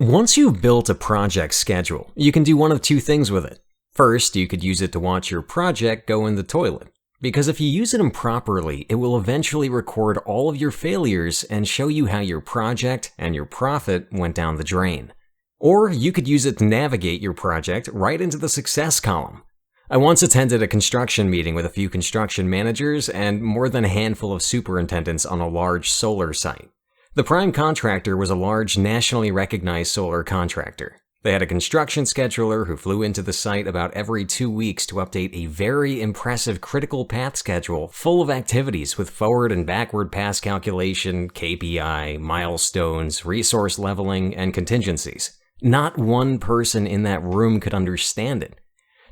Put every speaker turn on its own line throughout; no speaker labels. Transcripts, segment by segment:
Once you've built a project schedule, you can do one of two things with it. First, you could use it to watch your project go in the toilet. Because if you use it improperly, it will eventually record all of your failures and show you how your project and your profit went down the drain. Or you could use it to navigate your project right into the success column. I once attended a construction meeting with a few construction managers and more than a handful of superintendents on a large solar site. The prime contractor was a large nationally recognized solar contractor. They had a construction scheduler who flew into the site about every 2 weeks to update a very impressive critical path schedule full of activities with forward and backward pass calculation, KPI, milestones, resource leveling, and contingencies. Not one person in that room could understand it.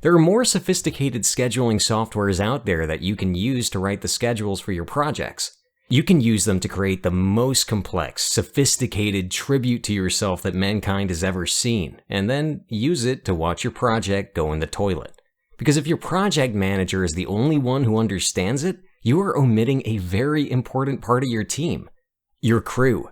There are more sophisticated scheduling softwares out there that you can use to write the schedules for your projects. You can use them to create the most complex, sophisticated tribute to yourself that mankind has ever seen, and then use it to watch your project go in the toilet. Because if your project manager is the only one who understands it, you are omitting a very important part of your team: your crew.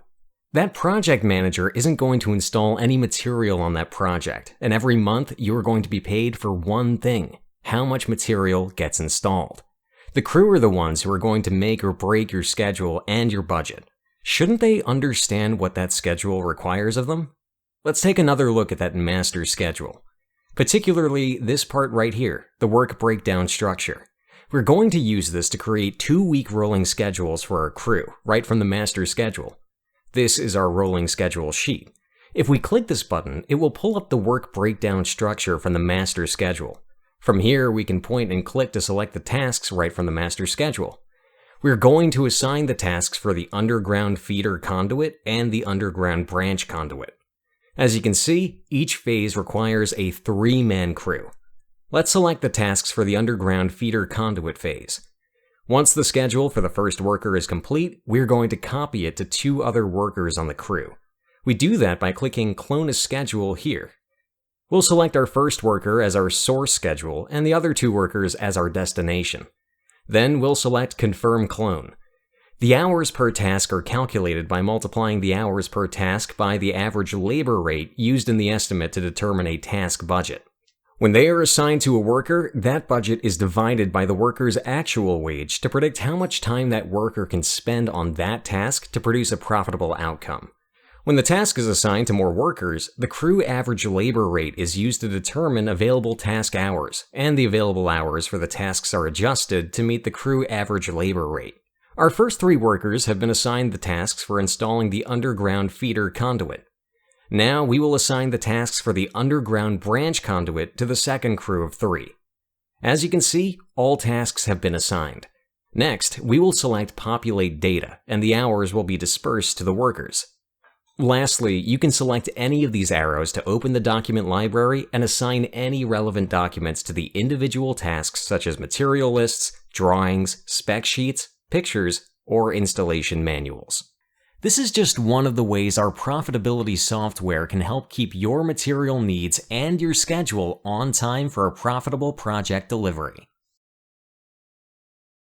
That project manager isn't going to install any material on that project, and every month you are going to be paid for one thing: how much material gets installed. The crew are the ones who are going to make or break your schedule and your budget. Shouldn't they understand what that schedule requires of them? Let's take another look at that master schedule. Particularly this part right here, the work breakdown structure. We're going to use this to create 2-week rolling schedules for our crew, right from the master schedule. This is our rolling schedule sheet. If we click this button, it will pull up the work breakdown structure from the master schedule. From here, we can point and click to select the tasks right from the master schedule. We're going to assign the tasks for the underground feeder conduit and the underground branch conduit. As you can see, each phase requires a 3-man crew. Let's select the tasks for the underground feeder conduit phase. Once the schedule for the first worker is complete, we're going to copy it to 2 other workers on the crew. We do that by clicking Clone a Schedule here. We'll select our first worker as our source schedule and the other 2 workers as our destination. Then we'll select Confirm Clone. The hours per task are calculated by multiplying the hours per task by the average labor rate used in the estimate to determine a task budget. When they are assigned to a worker, that budget is divided by the worker's actual wage to predict how much time that worker can spend on that task to produce a profitable outcome. When the task is assigned to more workers, the crew average labor rate is used to determine available task hours, and the available hours for the tasks are adjusted to meet the crew average labor rate. Our first 3 workers have been assigned the tasks for installing the underground feeder conduit. Now we will assign the tasks for the underground branch conduit to the second crew of 3. As you can see, all tasks have been assigned. Next, we will select Populate Data, and the hours will be dispersed to the workers. Lastly, you can select any of these arrows to open the document library and assign any relevant documents to the individual tasks such as material lists, drawings, spec sheets, pictures, or installation manuals. This is just one of the ways our profitability software can help keep your material needs and your schedule on time for a profitable project delivery.